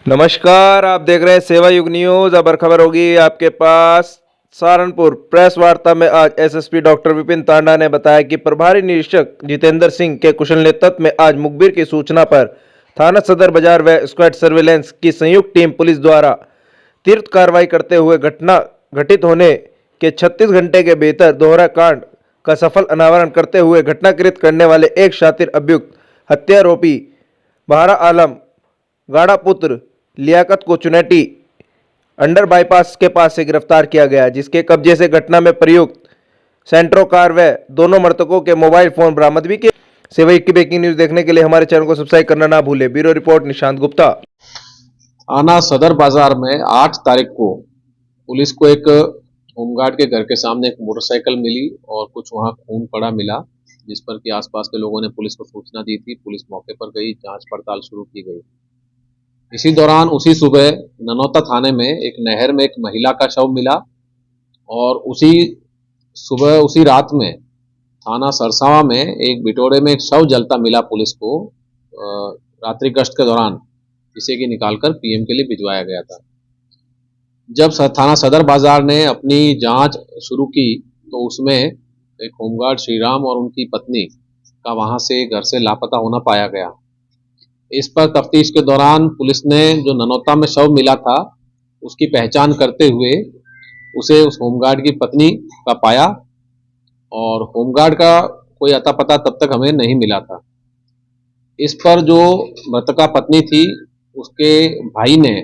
नमस्कार, आप देख रहे हैं सेवा युग न्यूज। अब खबर होगी आपके पास। सहारनपुर प्रेस वार्ता में आज एसएसपी डॉक्टर विपिन तांडा ने बताया कि प्रभारी निरीक्षक जितेंद्र सिंह के कुशल नेतृत्व में आज मुखबिर की सूचना पर थाना सदर बाजार व स्क्वाड सर्विलांस की संयुक्त टीम पुलिस द्वारा तीव्र कार्रवाई करते हुए घटना घटित होने के 36 घंटे के भीतर दोहरा कांड का सफल अनावरण करते हुए घटनाकृत करने वाले एक शातिर अभियुक्त हत्यारोपी बहारा आलम गाड़ा पुत्र लियाकत को चुनेटी अंडर बाईपास के पास से गिरफ्तार किया गया, जिसके कब्जे से घटना में प्रयुक्त सेंट्रो कार व दोनों मृतकों के मोबाइल फोन बरामद भी किए। सेवा की ब्रेकिंग न्यूज देखने के लिए हमारे चैनल को सब्सक्राइब करना ना भूले। Bureau report Nishant Gupta. थाना सदर बाजार में 8 तारीख को पुलिस को एक होमगार्ड के घर के सामने एक मोटरसाइकिल मिली और कुछ वहां खून पड़ा मिला, जिस पर कि आसपास के लोगों ने पुलिस को सूचना दी थी। पुलिस मौके पर गई, जांच पड़ताल शुरू की गई। इसी दौरान उसी सुबह ननौता थाने में एक नहर में एक महिला का शव मिला और उसी सुबह उसी रात में थाना सरसावा में एक बिटोरे में एक शव जलता मिला पुलिस को रात्रि गश्त के दौरान, जिसे कि निकालकर पीएम के लिए भिजवाया गया था। जब थाना सदर बाजार ने अपनी जांच शुरू की तो उसमें एक होमगार्ड श्रीराम और उनकी पत्नी का वहां से घर से लापता होना पाया गया। इस पर तफ्तीश के दौरान पुलिस ने जो ननौता में शव मिला था उसकी पहचान करते हुए उसे उस होमगार्ड की पत्नी का पाया और होमगार्ड का कोई अता पता तब तक हमें नहीं मिला था। इस पर जो मृतका पत्नी थी उसके भाई ने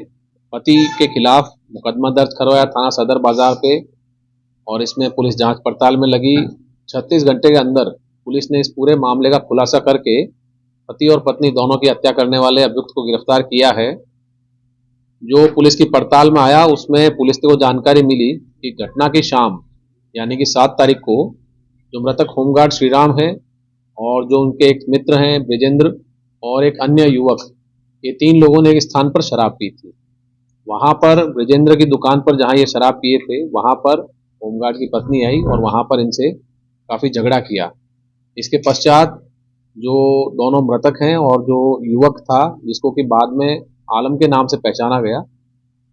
पति के खिलाफ मुकदमा दर्ज करवाया थाना सदर बाजार पे और इसमें पुलिस जांच पड़ताल में लगी। 36 घंटे के अंदर पुलिस ने इस पूरे मामले का खुलासा करके पति और पत्नी दोनों की हत्या करने वाले अभियुक्त को गिरफ्तार किया है। जो पुलिस की पड़ताल में आया उसमें पुलिस को जानकारी मिली कि घटना की शाम यानी कि 7 तारीख को जो मृतक होमगार्ड श्रीराम है और जो उनके एक मित्र हैं ब्रिजेंद्र और एक अन्य युवक, ये 3 लोगों ने एक स्थान पर शराब पी थी। वहां पर ब्रिजेंद्र की दुकान पर जहां ये शराब पिए थे वहां पर होमगार्ड की पत्नी आई और वहां पर इनसे काफी झगड़ा किया। इसके पश्चात जो दोनों मृतक हैं और जो युवक था जिसको कि बाद में आलम के नाम से पहचाना गया,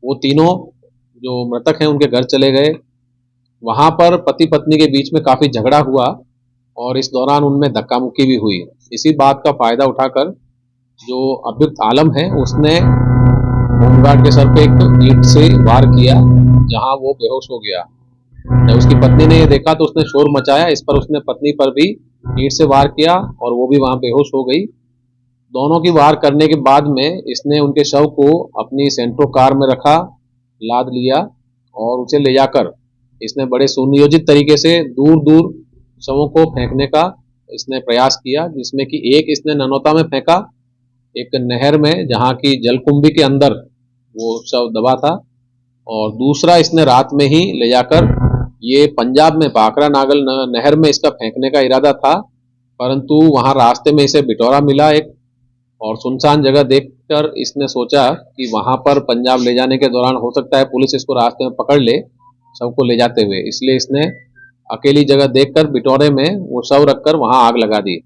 वो तीनों जो मृतक हैं उनके घर चले गए। वहां पर पति पत्नी के बीच में काफी झगड़ा हुआ और इस दौरान उनमें धक्का मुक्की भी हुई। इसी बात का फायदा उठाकर जो अभियुक्त आलम है उसने होमगार्ड के सर पे एक ईंट से वार किया, जहां वो बेहोश हो गया। जब उसकी पत्नी ने ये देखा तो उसने शोर मचाया। इस पर उसने पत्नी पर भी ईंट से वार किया और वो भी वहां बेहोश हो गई। दोनों की वार करने के बाद में इसने उनके शव को अपनी सेंट्रो कार में रखा, लाद लिया और उसे ले जाकर इसने बड़े सुनियोजित तरीके से दूर दूर शवों को फेंकने का इसने प्रयास किया, जिसमें कि एक इसने ननौता में फेंका, एक नहर में जहाँ की जलकुंभी के अंदर वो शव दबा था, और दूसरा इसने रात में ही ले जाकर ये पंजाब में भाखड़ा नागल नहर में इसका फेंकने का इरादा था, परंतु वहां रास्ते में इसे बिटौरा मिला एक और सुनसान जगह देखकर इसने सोचा कि वहां पर पंजाब ले जाने के दौरान हो सकता है पुलिस इसको रास्ते में पकड़ ले शव को ले जाते हुए, इसलिए इसने अकेली जगह देखकर बिटौरे में वो शव रखकर वहां आग लगा दी।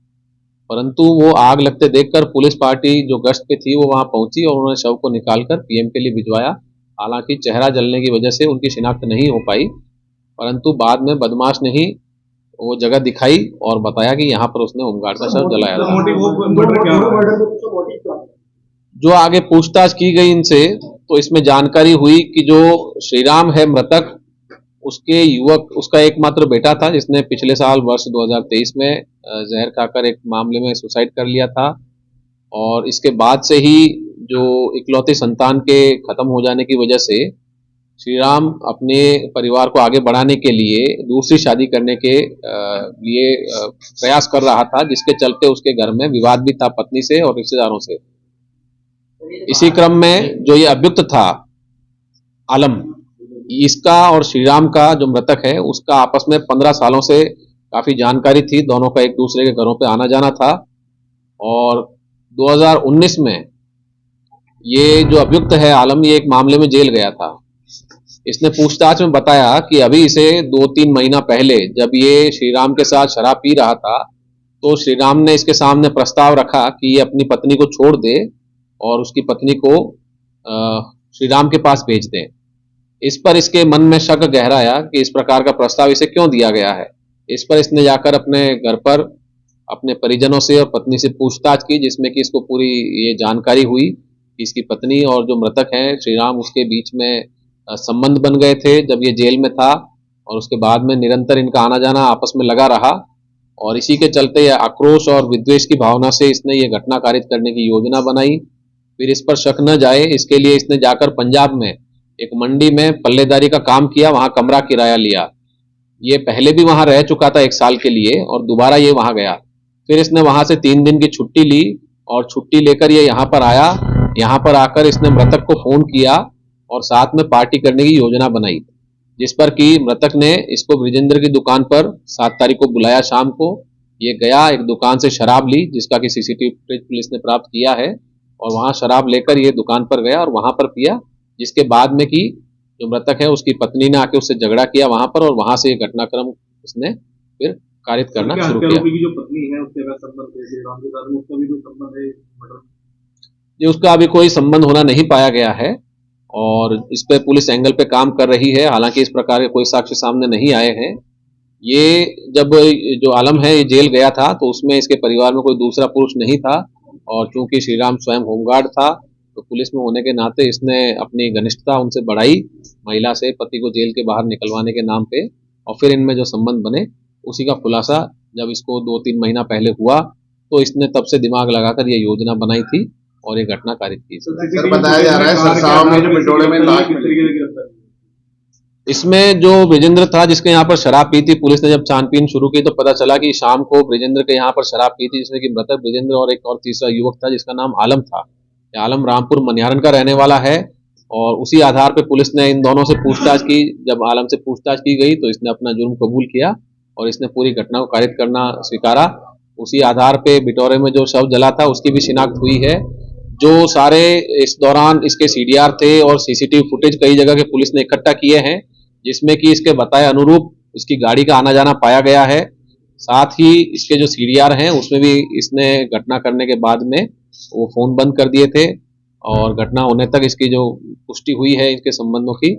परंतु वो आग लगते देखकर पुलिस पार्टी जो गश्त पे थी वो वहां पहुंची और उन्होंने शव को निकालकर पीएम के लिए भिजवाया। हालांकि चेहरा जलने की वजह से उनकी शिनाख्त नहीं हो पाई, परंतु बाद में बदमाश ने ही वो जगह दिखाई और बताया कि यहाँ पर उसने होमगार्ड का शव जलाया था। जो आगे पूछताछ की गई इनसे तो इसमें जानकारी हुई कि जो श्रीराम है मृतक, उसके युवक उसका एकमात्र बेटा था जिसने पिछले साल वर्ष 2023 में जहर खाकर एक मामले में सुसाइड कर लिया था, और इसके बाद से ही जो इकलौती संतान के खत्म हो जाने की वजह से श्रीराम अपने परिवार को आगे बढ़ाने के लिए दूसरी शादी करने के लिए प्रयास कर रहा था, जिसके चलते उसके घर में विवाद भी था पत्नी से और रिश्तेदारों से। इसी क्रम में जो ये अभियुक्त था आलम, इसका और श्रीराम का जो मृतक है उसका आपस में 15 सालों से काफी जानकारी थी, दोनों का एक दूसरे के घरों पे आना जाना था। और 2019 में ये जो अभियुक्त है आलम, ये एक मामले में जेल गया था। इसने पूछताछ में बताया कि अभी इसे 2-3 महीना पहले जब ये श्रीराम के साथ शराब पी रहा था तो श्रीराम ने इसके सामने प्रस्ताव रखा कि ये अपनी पत्नी को छोड़ दे और उसकी पत्नी को श्रीराम के पास भेज दें। इस पर इसके मन में शक गहराया कि इस प्रकार का प्रस्ताव इसे क्यों दिया गया है। इस पर इसने जाकर अपने घर पर अपने परिजनों से और पत्नी से पूछताछ की, जिसमें कि इसको पूरी ये जानकारी हुई कि इसकी पत्नी और जो मृतक हैं श्रीराम, उसके बीच में संबंध बन गए थे जब ये जेल में था, और उसके बाद में निरंतर इनका आना जाना आपस में लगा रहा, और इसी के चलते आक्रोश और विद्वेष की भावना से इसने ये घटना कारित करने की योजना बनाई। फिर इस पर शक न जाए इसके लिए इसने जाकर पंजाब में एक मंडी में पल्लेदारी का काम किया, वहां कमरा किराया लिया। ये पहले भी वहां रह चुका था 1 साल के लिए, और दोबारा ये वहां गया। फिर इसने वहां से 3 दिन की छुट्टी ली, और छुट्टी लेकर ये यहाँ पर आया। यहाँ पर आकर इसने मृतक को फोन किया और साथ में पार्टी करने की योजना बनाई, जिस पर कि मृतक ने इसको ब्रिजेंद्र की दुकान पर 7 तारीख को बुलाया शाम को। ये गया, एक दुकान से शराब ली, जिसका कि सीसीटीवी फुटेज पुलिस ने प्राप्त किया है, और वहां शराब लेकर ये दुकान पर गया और वहां पर पिया, जिसके बाद में कि जो मृतक है उसकी पत्नी ने आके उससे झगड़ा किया वहां पर, और वहां से ये घटनाक्रम उसने फिर कारित करना शुरू किया। की जो पत्नी है उसके अगर संबंध है श्रीराम के साथ, उसका भी कोई संबंध है मर्डर? ये उसका अभी कोई संबंध होना नहीं पाया गया है, और इस पे पुलिस एंगल पे काम कर रही है। हालांकि इस प्रकार के कोई साक्ष्य सामने नहीं आए हैं। ये जब जो आलम है ये जेल गया था तो उसमें इसके परिवार में कोई दूसरा पुरुष नहीं था, और चूंकि श्रीराम स्वयं होमगार्ड था तो पुलिस में होने के नाते इसने अपनी घनिष्ठता उनसे बढ़ाई, महिला से, पति को जेल के बाहर निकलवाने के नाम पे, और फिर इनमें जो संबंध बने उसी का खुलासा जब इसको 2-3 महीना पहले हुआ तो इसने तब से दिमाग लगाकर ये योजना बनाई थी और ये घटना कारित की। सर, बताया जा रहा है सरसाव में जो पिटोड़े में लाश मिली, इसमें जो ब्रिजेंद्र था जिसके यहाँ पर शराब पी थी, पुलिस ने जब छानबीन शुरू की तो पता चला कि शाम को ब्रिजेंद्र के यहाँ पर शराब पी थी, जिसमें कि मृतक ब्रिजेंद्र और एक और तीसरा युवक था जिसका नाम आलम था। आलम रामपुर मनिहारन का रहने वाला है, और उसी आधार पर पुलिस ने इन दोनों से पूछताछ की। जब आलम से पूछताछ की गई तो इसने अपना जुर्म कबूल किया और इसने पूरी घटना को कारित करना स्वीकारा। उसी आधार पे बिटोरे में जो शव जला था उसकी भी शिनाख्त हुई है। जो सारे इस दौरान इसके सीडीआर थे और सीसीटीवी फुटेज कई जगह के पुलिस ने इकट्ठा किए हैं, जिसमें कि इसके बताए अनुरूप उसकी गाड़ी का आना जाना पाया गया है। साथ ही इसके जो सीडीआर हैं उसमें भी इसने घटना करने के बाद में वो फोन बंद कर दिए थे, और घटना होने तक इसकी जो पुष्टि हुई है इसके संबंधों की